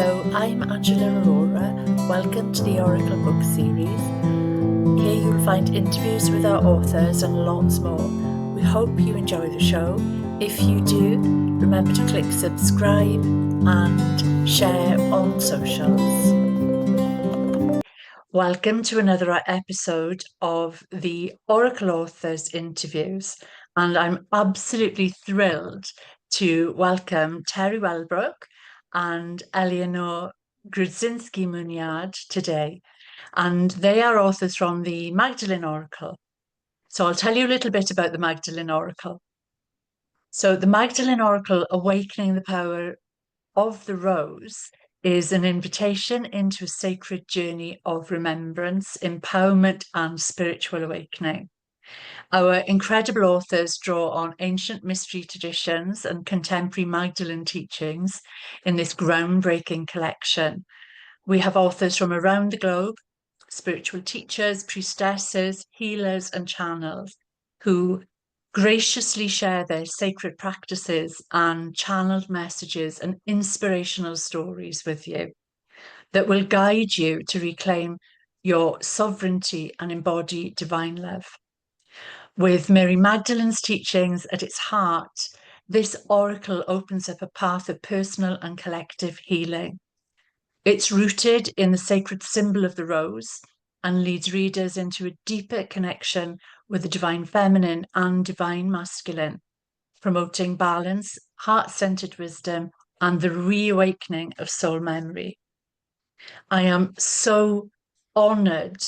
Hello, I'm Magdalene Oracle. Welcome to the Oracle book series. Here you'll find interviews with our authors and lots more. We hope you enjoy the show. If you do, remember to click subscribe and share on socials. Welcome to another episode of the Oracle Authors interviews, and I'm absolutely thrilled to welcome Teri Wellbrock and Éléonore Grudzinski Muyard today. And they are authors from the Magdalene Oracle. So I'll tell you a little bit about the Magdalene Oracle. So the Magdalene Oracle, Awakening the Power of the Rose, is an invitation into a sacred journey of remembrance, empowerment, and spiritual awakening. Our incredible authors draw on ancient mystery traditions and contemporary Magdalene teachings in this groundbreaking collection. We have authors from around the globe, spiritual teachers, priestesses, healers, and channels who graciously share their sacred practices and channeled messages and inspirational stories with you that will guide you to reclaim your sovereignty and embody divine love. With Mary Magdalene's teachings at its heart, this oracle opens up a path of personal and collective healing. It's rooted in the sacred symbol of the rose and leads readers into a deeper connection with the divine feminine and divine masculine, promoting balance, heart-centered wisdom, and the reawakening of soul memory. I am so honoured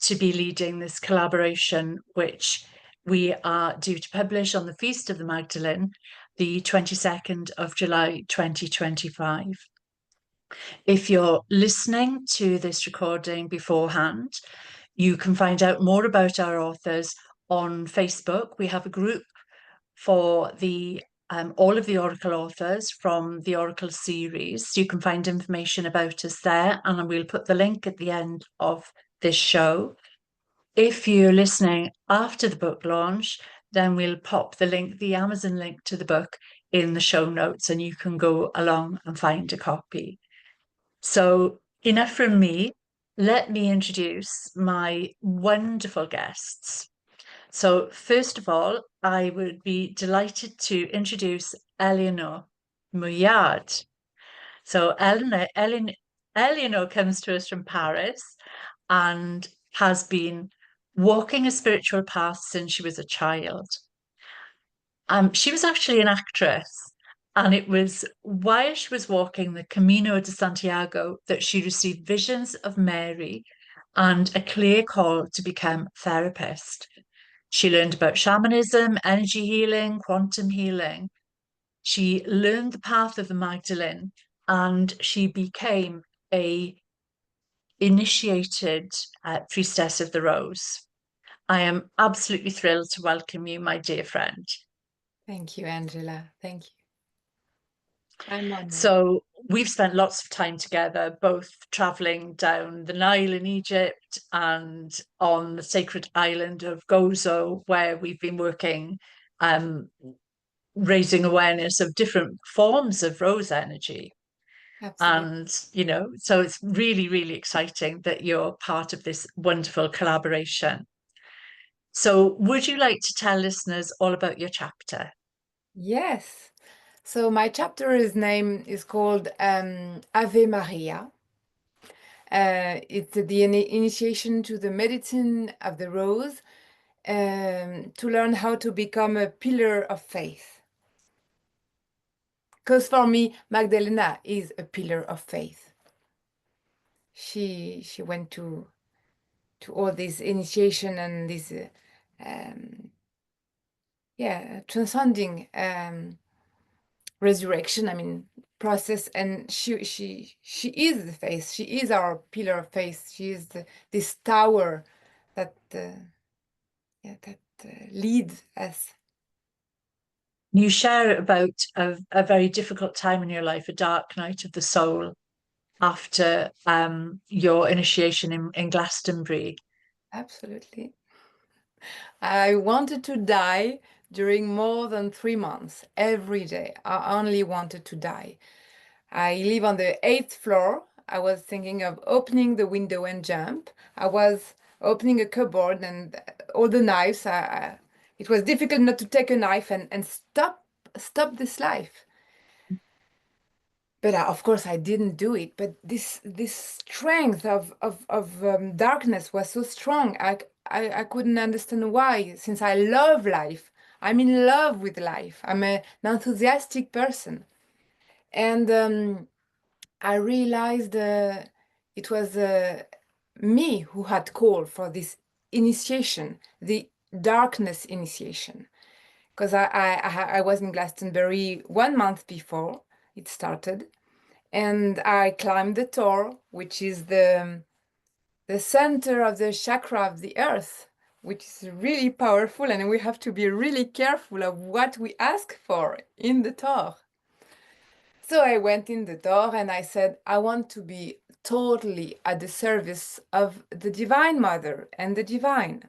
to be leading this collaboration, which we are due to publish on the Feast of the Magdalene, the 22nd of July 2025. If you're listening to this recording beforehand, you can find out more about our authors on Facebook. We have a group for the all of the Oracle authors from the Oracle series. You can find information about us there, and we'll put the link at the end of this show. If you're listening after the book launch, then we'll pop the link, the Amazon link to the book in the show notes, and you can go along and find a copy. So enough from me. Let me introduce my wonderful guests. So first of all, I would be delighted to introduce Éléonore Muyard. So Éléonore comes to us from Paris and has been walking a spiritual path since she was a child. She was actually an actress, and it was while she was walking the Camino de Santiago that she received visions of Mary and a clear call to become a therapist. She learned about shamanism, energy healing, quantum healing. She learned the path of the Magdalene, and she became a initiated priestess of the Rose. I am absolutely thrilled to welcome you, my dear friend. Thank you, Angela. Thank you. I'm honored. So we've spent lots of time together, both traveling down the Nile in Egypt and on the sacred island of Gozo, where we've been working, raising awareness of different forms of rose energy. Absolutely. And, you know, so it's really, really exciting that you're part of this wonderful collaboration. So would you like to tell listeners all about your chapter? Yes. So my chapter's name is called Ave Maria. It's the initiation to the medicine of the rose to learn how to become a pillar of faith. Because for me, Magdalena is a pillar of faith. She went to all this initiation and this transcending resurrection, process, and she is the faith. She is our pillar of faith. She is this tower that leads us. You share about a very difficult time in your life, a dark night of the soul, after your initiation in Glastonbury. Absolutely. I wanted to die during more than 3 months, every day. I only wanted to die. I live on the 8th floor. I was thinking of opening the window and jump. I was opening a cupboard and all the knives. It was difficult not to take a knife and stop this life. But of course, I didn't do it. But this strength of darkness was so strong. I couldn't understand why. Since I love life, I'm in love with life. I'm an enthusiastic person, and I realized it was me who had called for this initiation, the darkness initiation, because I was in Glastonbury 1 month before it started, and I climbed the Tor, which is the center of the chakra of the earth, which is really powerful, and we have to be really careful of what we ask for in the Tor. So I went in the door and I said, I want to be totally at the service of the Divine Mother and the Divine.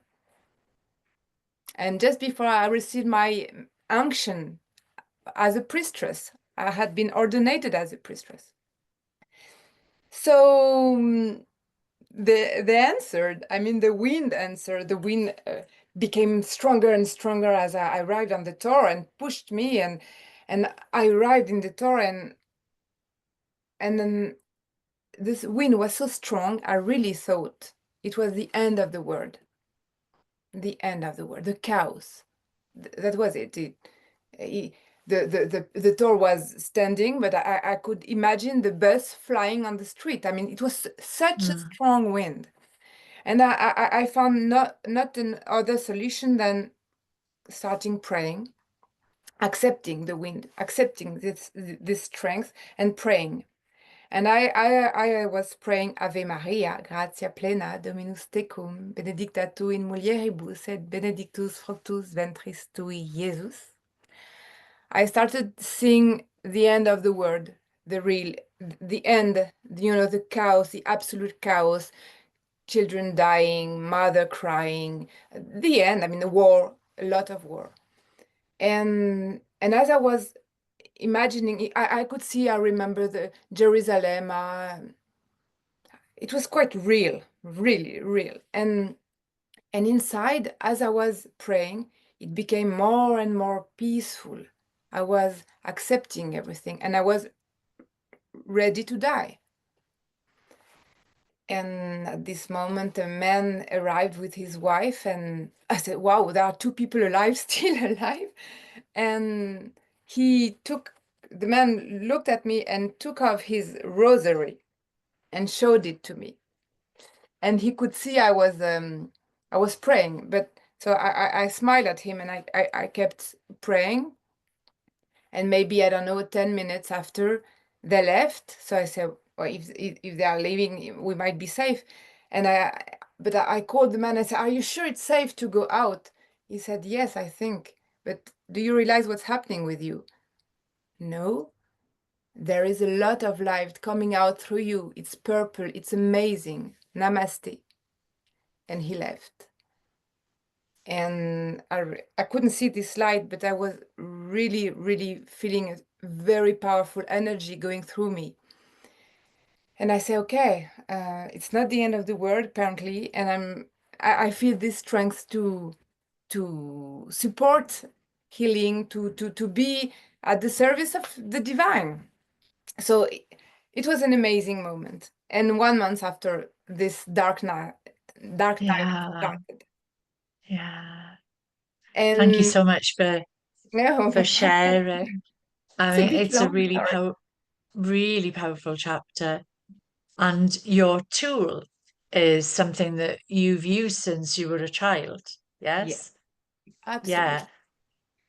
And just before I received my unction as a priestess, I had been ordained as a priestess. So they answered, I mean, the wind answered, the wind became stronger and stronger as I arrived on the Tor and pushed me, and I arrived in the Tor, and then this wind was so strong, I really thought it was the end of the world. The end of the world, the chaos. That was it. The Tor was standing, but I could imagine the bus flying on the street. I mean, it was such a strong wind. And I found not an other solution than starting praying, accepting the wind, accepting this strength, and praying. And I was praying Ave Maria, gratia plena, Dominus tecum, benedicta tu in mulieribus, et benedictus fructus ventris tui, Jesus. I started seeing the end of the world, the end, the chaos, the absolute chaos, children dying, mother crying, the end, I mean, the war, a lot of war. And as I was imagining it, I could see, I remember the Jerusalem. It was quite real, really real. And inside, as I was praying, it became more and more peaceful. I was accepting everything, and I was ready to die. And at this moment, a man arrived with his wife, and I said, wow, there are two people alive, still alive. And the man looked at me and took off his rosary and showed it to me. And he could see I was praying, but so I smiled at him, and I kept praying. And maybe, I don't know, 10 minutes after, they left. So I said, well, if they are leaving, we might be safe. But I called the man and said, are you sure it's safe to go out? He said, yes, I think. But do you realize what's happening with you? No, there is a lot of light coming out through you. It's purple. It's amazing. Namaste. And he left. And I couldn't see this light, but I was really, really feeling a very powerful energy going through me. And I say, okay, it's not the end of the world, apparently. And I feel this strength to support healing, to be at the service of the divine. So it was an amazing moment. And 1 month after, this dark night started. Yeah. Thank you And so much for no, sharing. I it's a mean, bit it's a long, sorry. really powerful chapter. And your tool is something that you've used since you were a child. Yeah, Yes? absolutely. Yeah.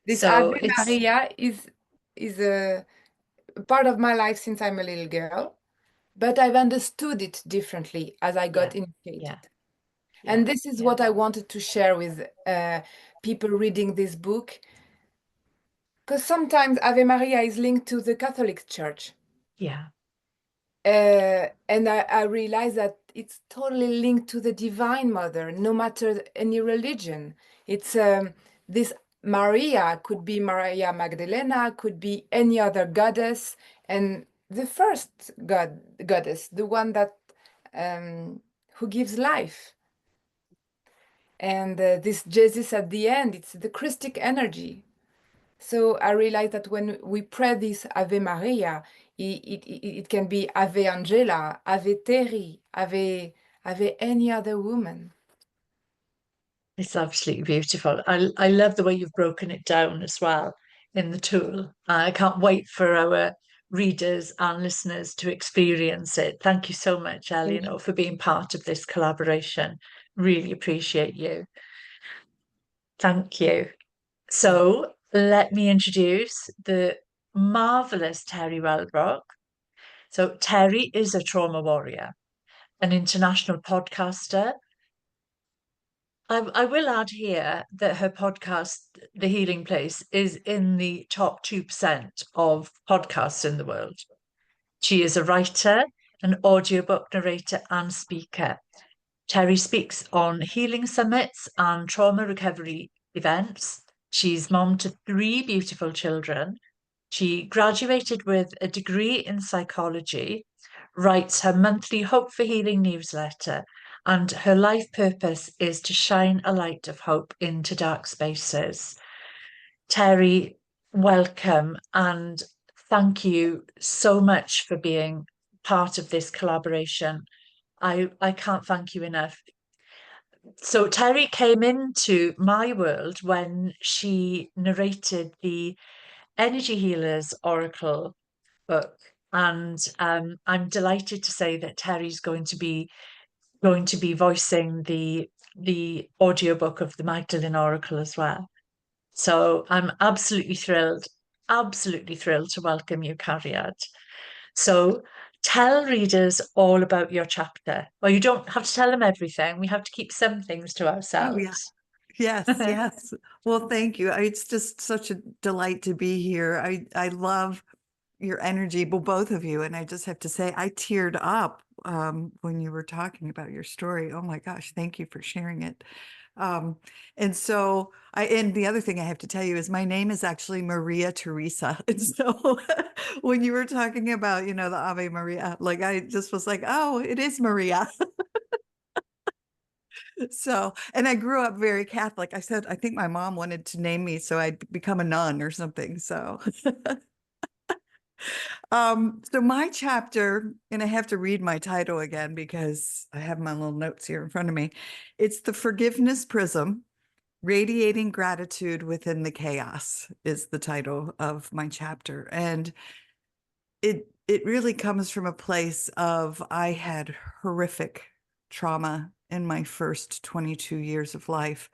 This Ave So it's, Maria is a part of my life since I'm a little girl, but I've understood it differently as I got yeah, yeah, initiated. yeah, And this is yeah, what I wanted to share with people reading this book, because sometimes Ave Maria is linked to the Catholic Church. yeah, And I realized that it's totally linked to the Divine Mother, no matter any religion. It's this Maria could be Maria Magdalena, could be any other goddess, and the first goddess, the one that who gives life. And this Jesus at the end, it's the Christic energy. So I realized that when we pray this Ave Maria, it can be Ave Angela, Ave Teri, Ave any other woman. It's absolutely beautiful. I love the way you've broken it down as well in the tool. I can't wait for our readers and listeners to experience it. Thank you so much, Éléonore, for being part of this collaboration. Really appreciate you. Thank you. So let me introduce the marvelous Teri Wellbrock. So Teri is a trauma warrior, an international podcaster. I will add here that her podcast, The Healing Place, is in the top 2% of podcasts in the world. She is a writer, an audiobook narrator, and speaker. Teri speaks on healing summits and trauma recovery events. She's mom to 3 beautiful children. She graduated with a degree in psychology, writes her monthly Hope for Healing newsletter, and her life purpose is to shine a light of hope into dark spaces. Teri, welcome and thank you so much for being part of this collaboration. I can't thank you enough. So Teri came into my world when she narrated the Energy Healers Oracle book, and I'm delighted to say that Teri's going to be voicing the audiobook of the Magdalene Oracle as well. So I'm absolutely thrilled to welcome you, Cariad. So tell readers all about your chapter. Well, you don't have to tell them everything. We have to keep some things to Oh, yeah. ourselves. Yes, yes. Well, thank you. It's just such a delight to be here. I love your energy, well, both of you. And I just have to say, I teared up when you were talking about your story. Oh my gosh, thank you for sharing it. And so and the other thing I have to tell you is my name is actually Maria Teresa. And so when you were talking about, the Ave Maria, like I just was like, oh, it is Maria. So, and I grew up very Catholic. I said, I think my mom wanted to name me so I'd become a nun or something. So, so my chapter, and I have to read my title again because I have my little notes here in front of me. It's The Forgiveness Prism, Radiating Gratitude Within the Chaos is the title of my chapter. And it really comes from a place of I had horrific trauma in my first 22 years of life,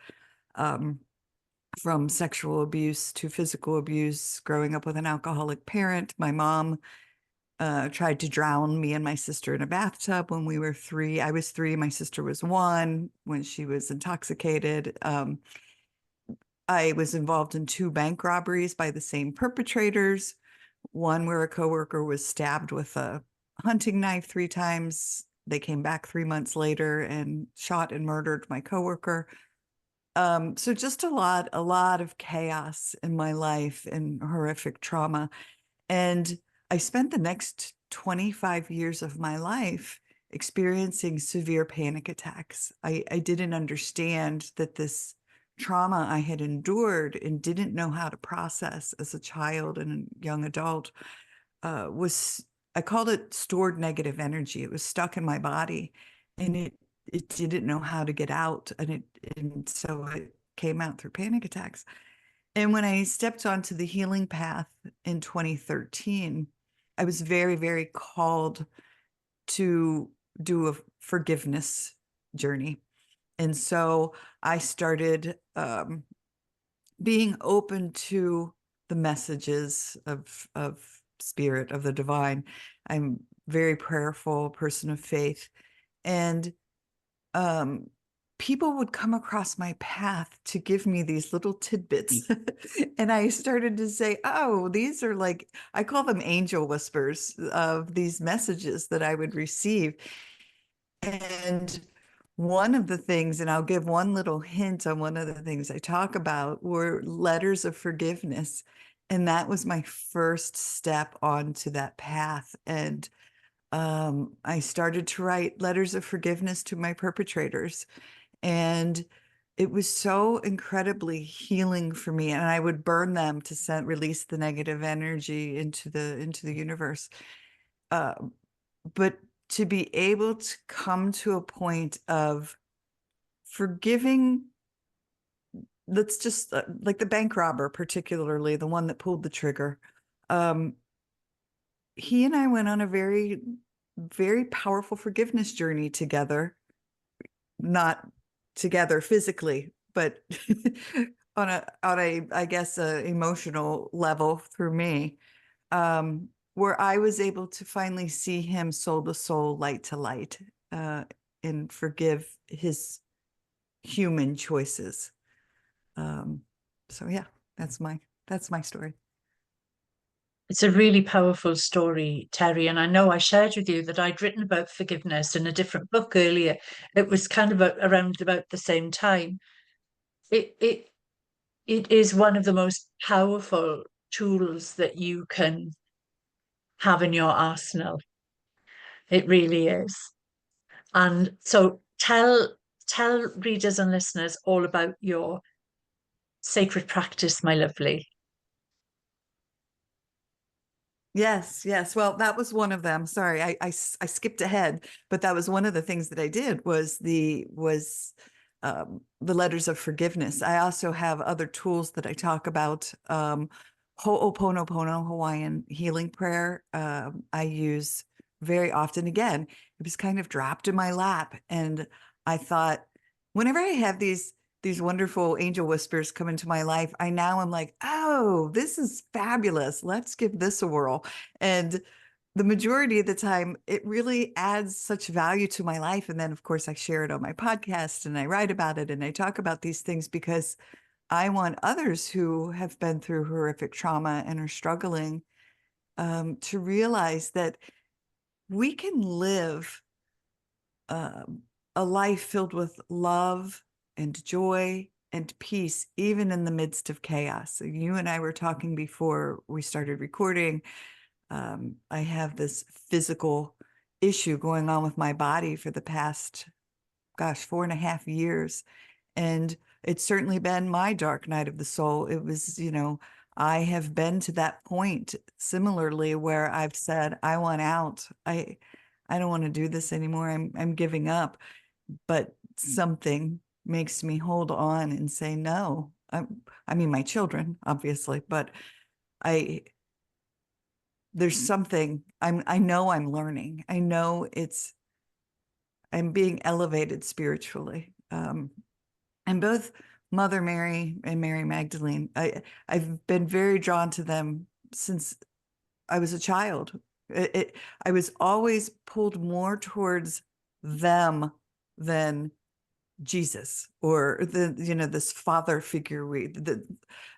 from sexual abuse to physical abuse, growing up with an alcoholic parent. My mom tried to drown me and my sister in a bathtub when we were 3. I was 3, my sister was 1 when she was intoxicated. I was involved in 2 bank robberies by the same perpetrators. One where a coworker was stabbed with a hunting knife 3 times. They came back 3 months later and shot and murdered my coworker. So just a lot of chaos in my life and horrific trauma. And I spent the next 25 years of my life experiencing severe panic attacks. I didn't understand that this trauma I had endured and didn't know how to process as a child and a young adult I called it stored negative energy. It was stuck in my body and it didn't know how to get out. And so it came out through panic attacks. And when I stepped onto the healing path in 2013, I was very, very called to do a forgiveness journey. And so I started being open to the messages of spirit, of the divine. I'm very prayerful, person of faith. And people would come across my path to give me these little tidbits. And I started to say, oh, these are like, I call them angel whispers of these messages that I would receive. And one of the things, and I'll give one little hint on one of the things I talk about, were letters of forgiveness. And that was my first step onto that path. And I started to write letters of forgiveness to my perpetrators. And it was so incredibly healing for me. And I would burn them to release the negative energy into the universe. But to be able to come to a point of forgiving, let's just like the bank robber, particularly the one that pulled the trigger. He and I went on a very, very powerful forgiveness journey together, not together physically, but on a I guess a emotional level through me, where I was able to finally see him soul to soul, light to light, and forgive his human choices. So yeah, that's my story. It's a really powerful story, Teri, and I know I shared with you that I'd written about forgiveness in a different book earlier. It was kind of around about the same time. It is one of the most powerful tools that you can have in your arsenal. It really is. And so tell readers and listeners all about your sacred practice, my lovely. Yes, yes. Well, that was one of them. Sorry, I skipped ahead, but that was one of the things that I did was the letters of forgiveness. I also have other tools that I talk about. Ho'oponopono, Hawaiian healing prayer. I use very often. Again, it was kind of dropped in my lap, and I thought, whenever I have these wonderful angel whispers come into my life, I now am like, oh, this is fabulous. Let's give this a whirl. And the majority of the time, it really adds such value to my life. And then, of course, I share it on my podcast and I write about it and I talk about these things because I want others who have been through horrific trauma and are struggling to realize that we can live a life filled with love and joy and peace, even in the midst of chaos. You and I were talking before we started recording. I have this physical issue going on with my body for the past, 4.5 years. And it's certainly been my dark night of the soul. It was, I have been to that point similarly where I've said, I want out. I don't want to do this anymore. I'm giving up. But something makes me hold on and say no. I mean, my children, obviously, but there's something I know I'm learning. I know I'm being elevated spiritually. And both Mother Mary and Mary Magdalene, I've been very drawn to them since I was a child. I was always pulled more towards them than Jesus or this father figure.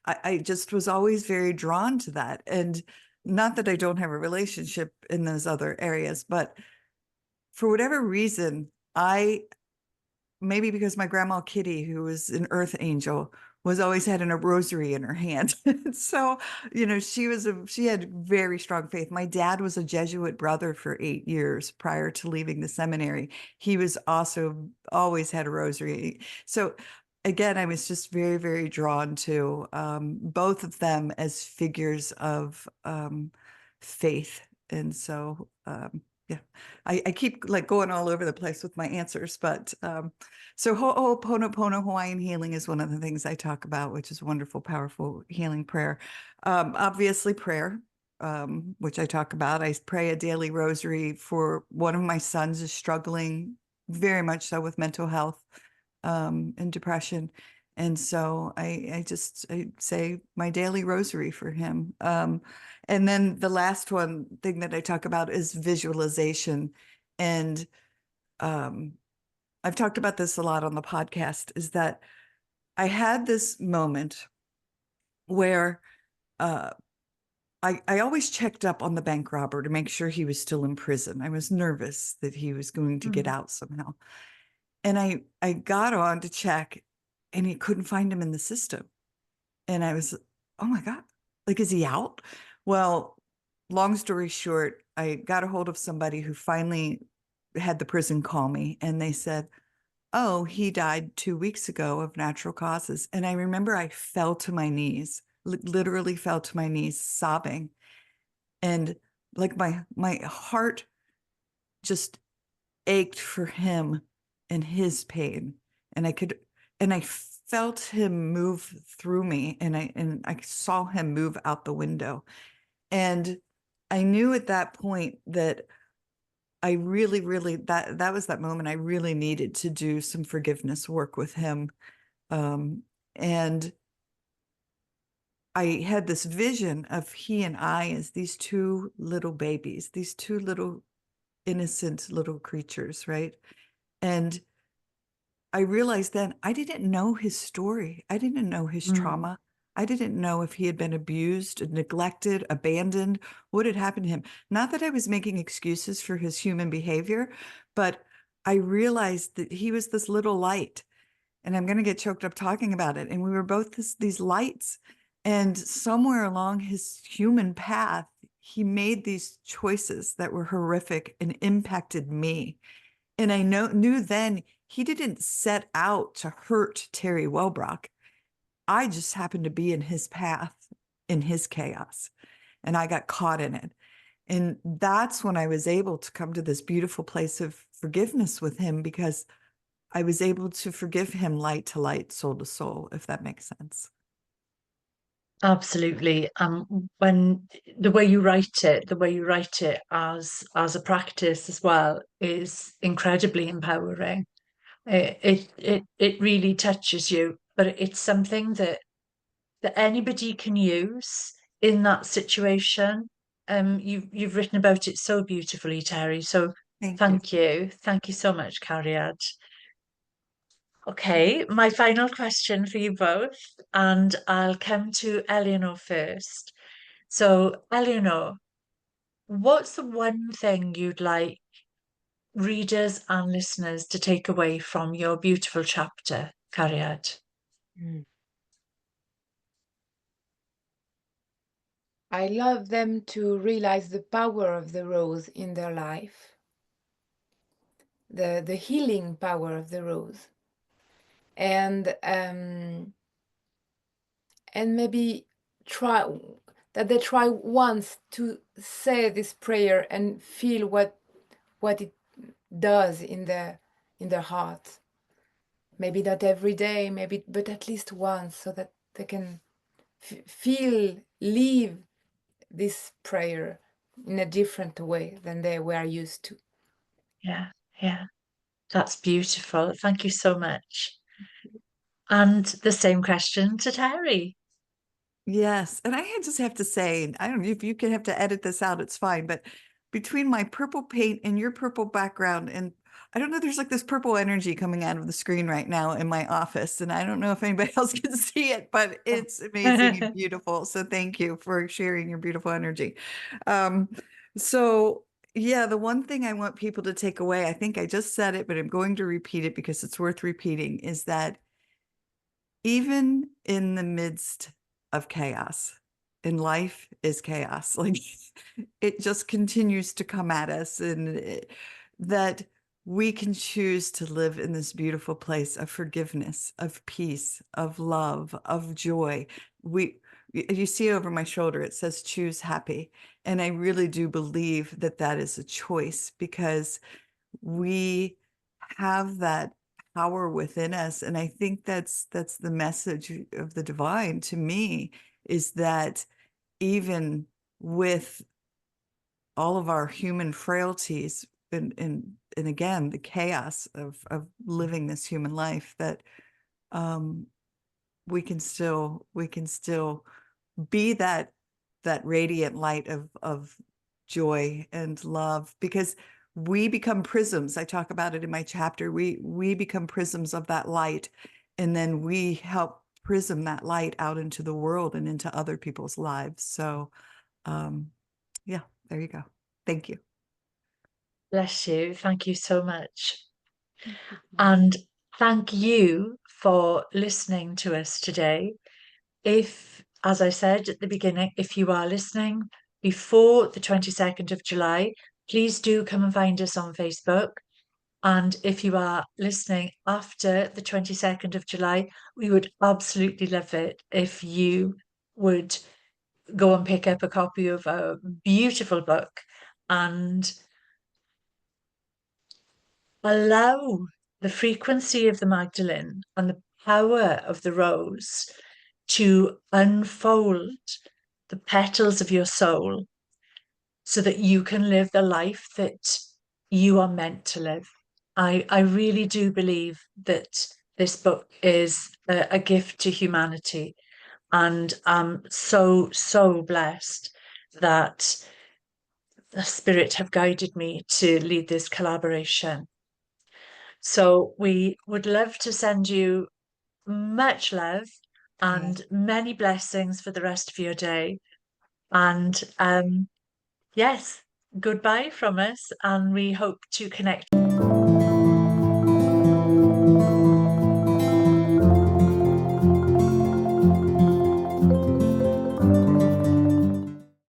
I just was always very drawn to that. And not that I don't have a relationship in those other areas, but for whatever reason, maybe because my grandma Kitty, who was an earth angel, was always having a rosary in her hand. So, she had very strong faith. My dad was a Jesuit brother for 8 years prior to leaving the seminary. He was also always had a rosary. So again, I was just very, very drawn to both of them as figures of faith. And so, yeah, I keep like going all over the place with my answers, but so Ho'oponopono Hawaiian healing is one of the things I talk about, which is wonderful, powerful healing prayer. Obviously prayer, which I talk about. I pray a daily rosary for one of my sons is struggling very much so with mental health and depression. And so I say my daily rosary for him. And then the last thing that I talk about is visualization. And I've talked about this a lot on the podcast, is that I had this moment where I always checked up on the bank robber to make sure he was still in prison. I was nervous that he was going to get out somehow. And I got on to check and he couldn't find him in the system. And I was, oh my God, like, is he out? Well, long story short, I got a hold of somebody who finally had the prison call me, and they said, oh, he died 2 weeks ago of natural causes. And I remember I fell to my knees, literally fell to my knees, sobbing. And like my heart just ached for him and his pain. And I felt him move through me, and I saw him move out the window. And I knew at that point that I really, really, that was that moment I really needed to do some forgiveness work with him. And I had this vision of he and I as these two little babies, these two little innocent little creatures, right? And I realized then I didn't know his story. I didn't know his trauma. I didn't know if he had been abused, neglected, abandoned, what had happened to him. Not that I was making excuses for his human behavior, but I realized that he was this little light, and I'm going to get choked up talking about it. And we were both these lights, and somewhere along his human path, he made these choices that were horrific and impacted me. And I knew then he didn't set out to hurt Teri Wellbrock. I just happened to be in his path, in his chaos, and I got caught in it. And that's when I was able to come to this beautiful place of forgiveness with him, because I was able to forgive him light to light, soul to soul, if that makes sense. Absolutely. When the way you write it as a practice as well is incredibly empowering. It really touches you, but it's something that anybody can use in that situation. You've written about it so beautifully, Teri. So Thank you. thank you so much, Cariad. Okay, my final question for you both, and I'll come to Éléonore first. So, Éléonore, what's the one thing you'd like readers and listeners to take away from your beautiful chapter, Cariad? I love them to realize the power of the rose in their life, the healing power of the rose, and maybe they try once to say this prayer and feel what it does in their heart. Maybe not every day, but at least once, so that they can live this prayer in a different way than they were used to. Yeah, that's beautiful. Thank you so much. And the same question to Teri. Yes. And I just have to say, I don't know if you can have to edit this out, it's fine. But between my purple paint and your purple background, and I don't know, there's like this purple energy coming out of the screen right now in my office. And I don't know if anybody else can see it, but it's amazing and beautiful. So thank you for sharing your beautiful energy. So yeah, the one thing I want people to take away, I think I just said it, but I'm going to repeat it because it's worth repeating, is that even in the midst of chaos, and life is chaos, like it just continues to come at us, and that we can choose to live in this beautiful place of forgiveness, of peace, of love, of joy. You see over my shoulder, it says choose happy. And I really do believe that that is a choice, because we have that power within us. And I think that's the message of the divine to me, is that even with all of our human frailties and again, the chaos of living this human life, that we can still be that radiant light of joy and love, because we become prisms. I talk about it in my chapter. We become prisms of that light, and then we help prism that light out into the world and into other people's lives. So yeah, there you go. Thank you. Bless you. Thank you so much. And thank you for listening to us today. If as I said at the beginning, if you are listening before the 22nd of July, please do come and find us on Facebook. And if you are listening after the 22nd of July, we would absolutely love it if you would go and pick up a copy of a beautiful book and allow the frequency of the Magdalene and the power of the rose to unfold the petals of your soul so that you can live the life that you are meant to live. I really do believe that this book is a gift to humanity, and I'm so, so blessed that the Spirit have guided me to lead this collaboration. So we would love to send you much love and many blessings for the rest of your day. And yes, goodbye from us, and we hope to connect.